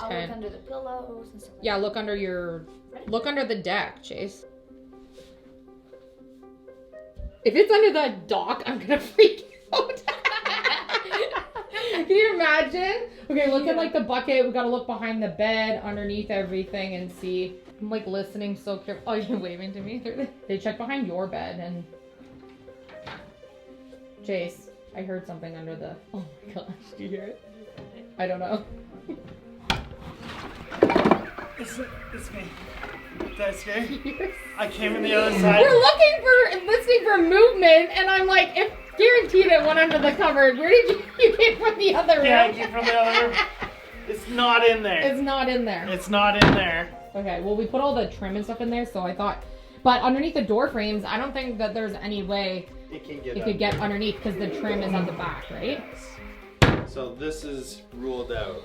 I'll look under the pillows and stuff like Yeah, that. look under the deck, Chase. If it's under the dock, I'm gonna freak out. Can you imagine? Okay, look at like the bucket. We gotta look behind the bed, underneath everything, and see. I'm like listening so careful. Oh, you're waving to me. They check behind your bed and. Chase, I heard something under the. Oh my gosh, do you hear it? I don't know. It's me. Did I scare you? I came in the other side. We're listening for movement, and I'm like, if guaranteed it went under the cupboard. Where did you came from the other room? Yeah, I came from the other room. It's not in there. It's not in there. It's not in there. Okay, well, we put all the trim and stuff in there, so I thought, but underneath the door frames, I don't think that there's any way it could get underneath because the trim is on the back, right? So this is ruled out.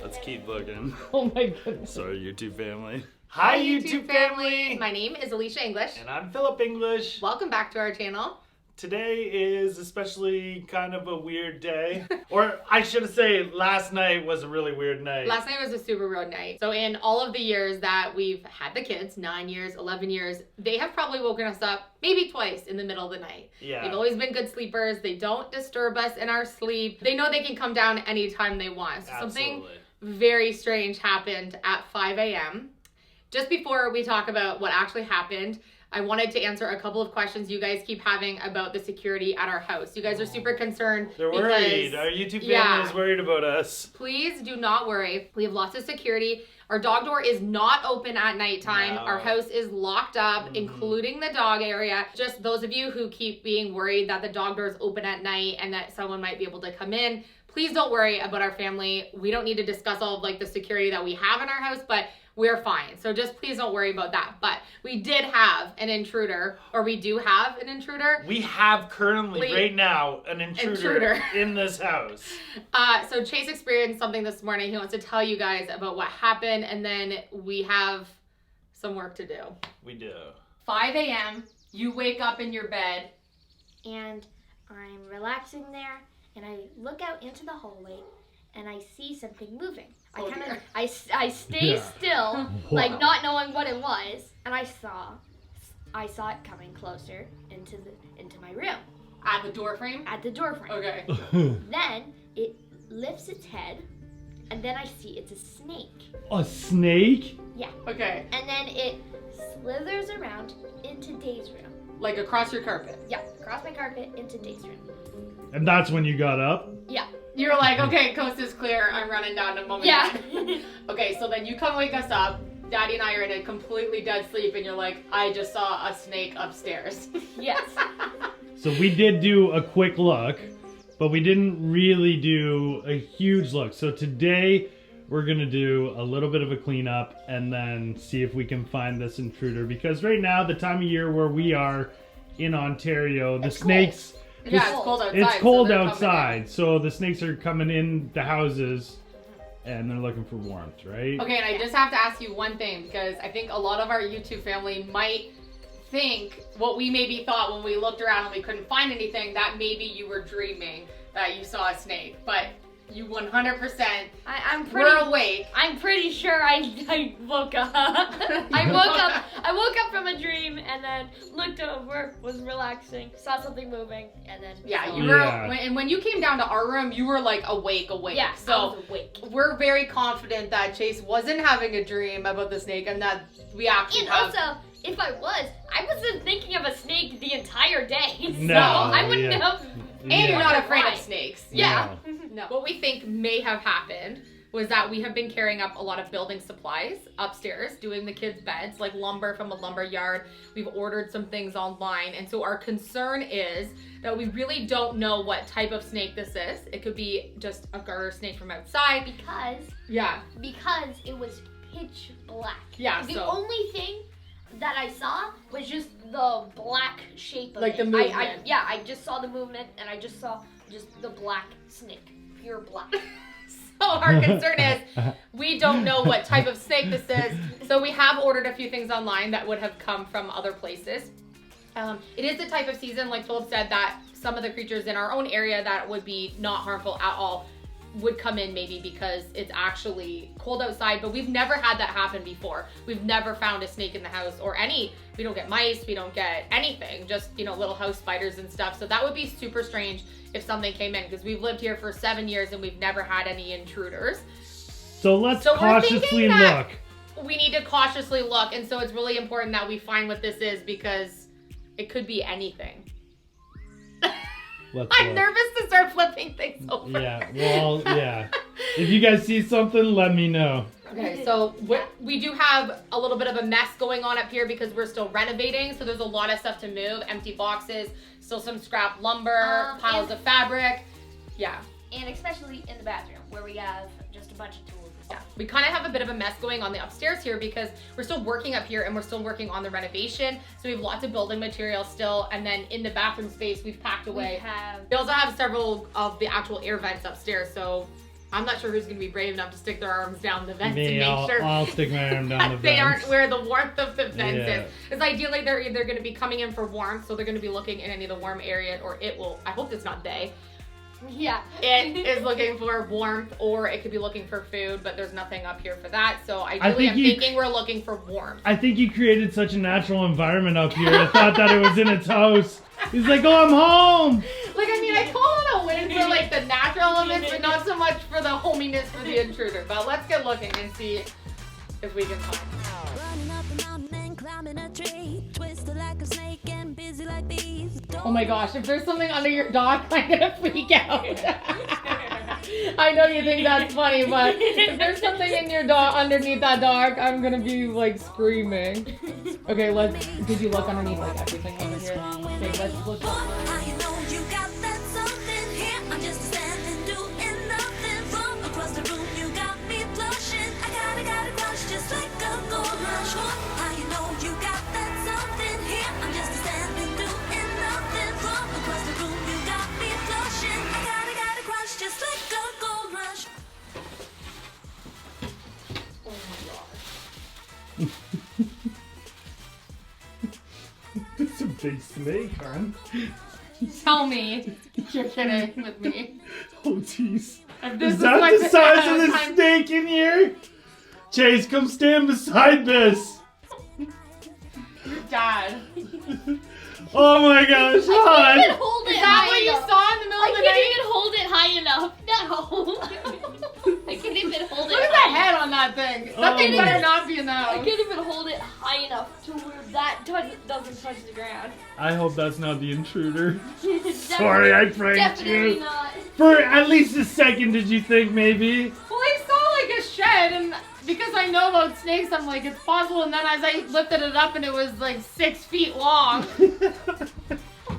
Let's keep looking. Oh my goodness. Sorry, YouTube family. Hi, YouTube family. My name is Elysia English. And I'm Philip English. Welcome back to our channel. Today is especially kind of a weird day. Or I should say last night was a really weird night. Last night was a super road night. So in all of the years that we've had the kids, 9 years, 11 years, they have probably woken us up maybe twice in the middle of the night. Yeah. They've always been good sleepers. They don't disturb us in our sleep. They know they can come down anytime they want. So something very strange happened at 5 a.m. Just before we talk about what actually happened, I wanted to answer a couple of questions you guys keep having about the security at our house. You guys are super concerned. They're worried. Our YouTube family is worried about us. Please do not worry. We have lots of security. Our dog door is not open at nighttime. No. Our house is locked up, including the dog area. Just those of you who keep being worried that the dog door is open at night and that someone might be able to come in, please don't worry about our family. We don't need to discuss all of like the security that we have in our house, but we're fine. So just please don't worry about that. But we did have an intruder, or we do have an intruder. We have currently, right now, an intruder in this house. So Chase experienced something this morning. He wants to tell you guys about what happened, and then we have some work to do. We do. 5 a.m., you wake up in your bed. And I'm relaxing there, and I look out into the hallway, and I see something moving. I stay still, like not knowing what it was, and I saw it coming closer into my room. At the door frame? At the door frame. Okay. Then it lifts its head, and then I see it's a snake. A snake? Yeah. Okay. And then it slithers around into Day's room. Like across your carpet? Yeah, across my carpet into Day's room. And that's when you got up? Yeah. You're like, okay, coast is clear. I'm running down to Mom and Dad. Yeah. Okay, so then you come wake us up. Daddy and I are in a completely dead sleep, and you're like, I just saw a snake upstairs. Yes. So we did do a quick look, but we didn't really do a huge look. So today we're gonna do a little bit of a cleanup and then see if we can find this intruder. Because right now, the time of year where we are in Ontario, the snakes... Yeah, it's cold outside. It's cold outside, so the snakes are coming in the houses and they're looking for warmth, right? Okay, and I just have to ask you one thing, because I think a lot of our YouTube family might think what we maybe thought when we looked around and we couldn't find anything, that maybe you were dreaming that you saw a snake. But you 100% were awake. I'm pretty sure I woke up. I woke up from a dream and then looked over, was relaxing, saw something moving, and then you were. And when you came down to our room, you were like awake. Yeah, so I was awake. We're very confident that Chase wasn't having a dream about the snake, and that we actually have. Also, if I wasn't thinking of a snake the entire day. No, so I wouldn't have. And you're not afraid of snakes. Yeah. No. What we think may have happened was that we have been carrying up a lot of building supplies upstairs, doing the kids' beds, like lumber from a lumber yard. We've ordered some things online. And so our concern is that we really don't know what type of snake this is. It could be just a garter snake from outside. Because it was pitch black. Yeah, The only thing that I saw was just the black shape of like it. the movement. I just saw the movement, and I just saw the black snake, pure black. So our concern is we don't know what type of snake this is. So we have ordered a few things online that would have come from other places. It is the type of season, like Philip said, that some of the creatures in our own area that would be not harmful at all would come in maybe because it's actually cold outside, but we've never had that happen before. We've never found a snake in the house or we don't get mice, we don't get anything, just, you know, little house spiders and stuff. So that would be super strange if something came in, because we've lived here for 7 years and we've never had any intruders. So let's cautiously look. We need to cautiously look, and so it's really important that we find what this is, because it could be anything. I'm nervous to start flipping things over. Yeah, well, yeah. If you guys see something, let me know. Okay, so we do have a little bit of a mess going on up here because we're still renovating, so there's a lot of stuff to move, empty boxes, still some scrap lumber, piles of fabric. Yeah. And especially in the bathroom, where we have just a bunch of tools. Yeah, we kind of have a bit of a mess going on the upstairs here because we're still working up here and we're still working on the renovation. So we have lots of building material still. And then in the bathroom space, we've packed away. We also have several of the actual air vents upstairs. So I'm not sure who's going to be brave enough to stick their arms down the vents to make sure I'll stick my arm down the vents. They aren't where the warmth of the vents is. Because ideally they're either going to be coming in for warmth, so they're going to be looking in any of the warm areas, or it will, I hope it's not they. Yeah. It is looking for warmth, or it could be looking for food, but there's nothing up here for that. So ideally I'm thinking we're looking for warmth. I think you created such a natural environment up here. I thought that it was in its house. He's like, oh, I'm home. Like, I mean, I call it a win for like the natural elements, but not so much for the hominess for the intruder. But let's get looking and see if we can find. Running up the mountain and climbing a tree, twisted like a snake and busy like bees. Oh my gosh, if there's something under your dog, I'm gonna freak out. I know you think that's funny, but if there's something in your dog underneath that dog, I'm gonna be like screaming. Okay, did you look underneath like everything over here? Okay, let's look. I know you got that something here. I'm just standing doing nothing wrong. Across the room you got me blushing. I got a crush just like a gold rush. I know you got that something here. I'm just standing doing nothing wrong. Across the room you got me blushing. I got a crush just like a gold rush. Oh my god. It's a big snake, hon. Tell me you're kidding with me. Oh, jeez. Is that the size of the snake in here? Chase, come stand beside this. Your dad. Oh my gosh, hon. I couldn't even hold it Is that high what you enough. saw in the middle I of the couldn't night? even hold it high enough. No. I couldn't even hold it. Look at the head on that thing. That thing better not be in the I house. couldn't even hold it high enough to where that doesn't touch the ground. I hope that's not the intruder. Definitely- Sorry, I pranked Definitely you. not. For at least a second, did you think maybe? Well, I saw like a shed, and because I know about snakes, I'm like, it's possible. And then as I lifted it up, and it was like 6 feet long.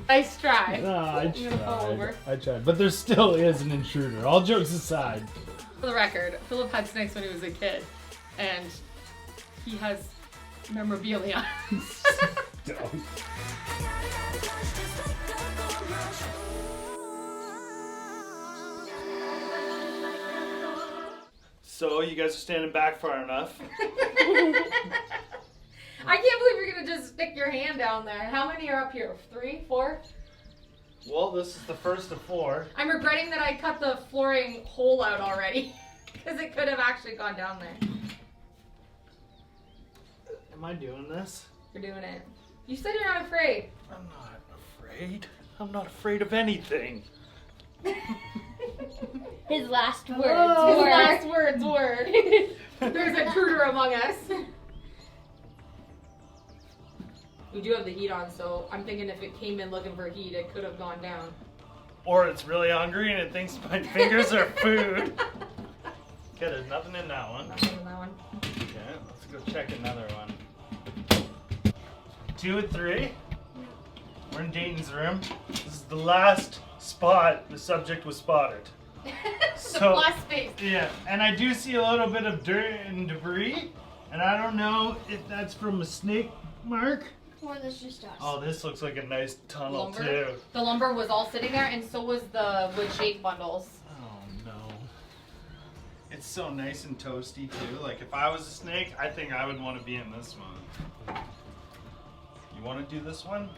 Nice try. No, I I'm gonna fall over. tried. I tried. But there still is an intruder. All jokes aside. For the record, Philip had snakes when he was a kid, and he has memorabilia. So, you guys are standing back far enough. I can't believe you're gonna just stick your hand down there. How many are up here? 3, 4? Well, this is the first of 4. I'm regretting that I cut the flooring hole out already, because it could have actually gone down there. Am I doing this? You're doing it. You said you're not afraid. I'm not afraid. I'm not afraid of anything. His last words His were. last words were, there's an intruder among us. We do have the heat on, so I'm thinking if it came in looking for heat, it could have gone down. Or it's really hungry and it thinks my fingers are food. Okay, there's nothing in that one. Nothing in that one. Okay, let's go check another one. 2 and 3. We're in Dayton's room. This is the last spot the subject was spotted. The last space. Yeah, and I do see a little bit of dirt and debris, and I don't know if that's from a snake mark. Or that's just us. Oh, this looks like a nice tunnel Lumber? too. The lumber was all sitting there, and so was the wood shake bundles. Oh no. It's so nice and toasty too. Like if I was a snake, I think I would want to be in this one. You want to do this one?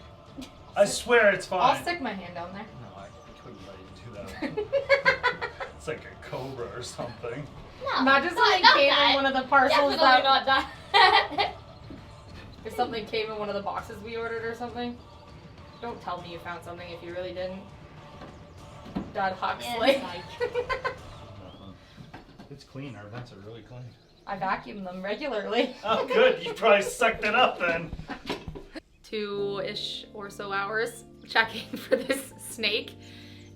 I swear it's fine. I'll stick my hand down there. No, I couldn't let you do that. It's like a cobra or something. No, Imagine something not came that. in one of the parcels Definitely not that. If something came in one of the boxes we ordered or something. Don't tell me you found something if you really didn't. Dad Huxley. It's clean. Our vents are really clean. I vacuum them regularly. Oh, good. You probably sucked it up then. 2-ish or so hours checking for this snake,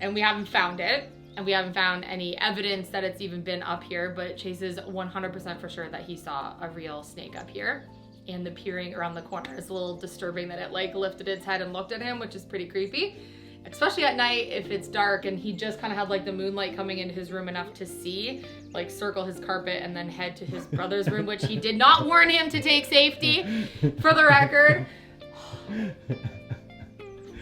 and we haven't found it. And we haven't found any evidence that it's even been up here, but Chase is 100% for sure that he saw a real snake up here. And the peering around the corner is a little disturbing that it like lifted its head and looked at him, which is pretty creepy. Especially at night if it's dark and he just kind of had like the moonlight coming into his room enough to see, like circle his carpet and then head to his brother's room, which he did not warn him to take safety, for the record.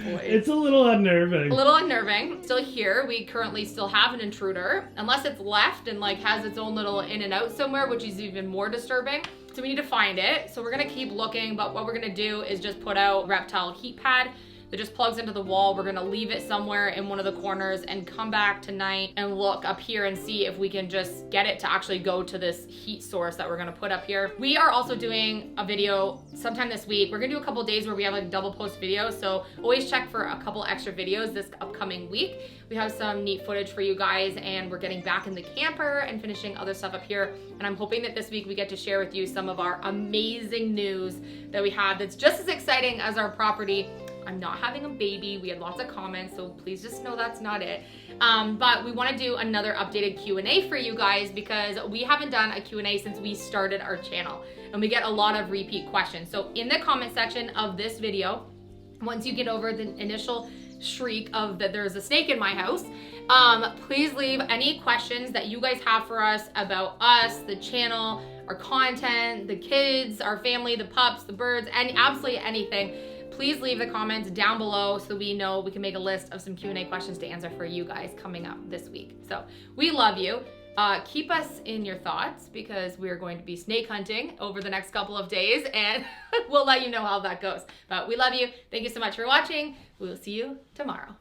Boy. It's a little unnerving. A little unnerving. Still here. We currently still have an intruder, unless it's left and like has its own little in and out somewhere, which is even more disturbing. So we need to find it. So we're gonna keep looking, but what we're gonna do is just put out reptile heat pad that just plugs into the wall. We're gonna leave it somewhere in one of the corners and come back tonight and look up here and see if we can just get it to actually go to this heat source that we're gonna put up here. We are also doing a video sometime this week. We're gonna do a couple days where we have like double post videos, so always check for a couple extra videos this upcoming week. We have some neat footage for you guys, and we're getting back in the camper and finishing other stuff up here. And I'm hoping that this week we get to share with you some of our amazing news that we have that's just as exciting as our property. I'm not having a baby. We had lots of comments, so please just know that's not it. But we want to do another updated Q&A for you guys because we haven't done a Q&A since we started our channel, and we get a lot of repeat questions. So in the comment section of this video, once you get over the initial shriek of that there's a snake in my house, please leave any questions that you guys have for us about us, the channel, our content, the kids, our family, the pups, the birds, and absolutely anything. Please leave the comments down below so we know we can make a list of some Q&A questions to answer for you guys coming up this week. So we love you. Keep us in your thoughts because we're going to be snake hunting over the next couple of days, and we'll let you know how that goes. But we love you. Thank you so much for watching. We will see you tomorrow.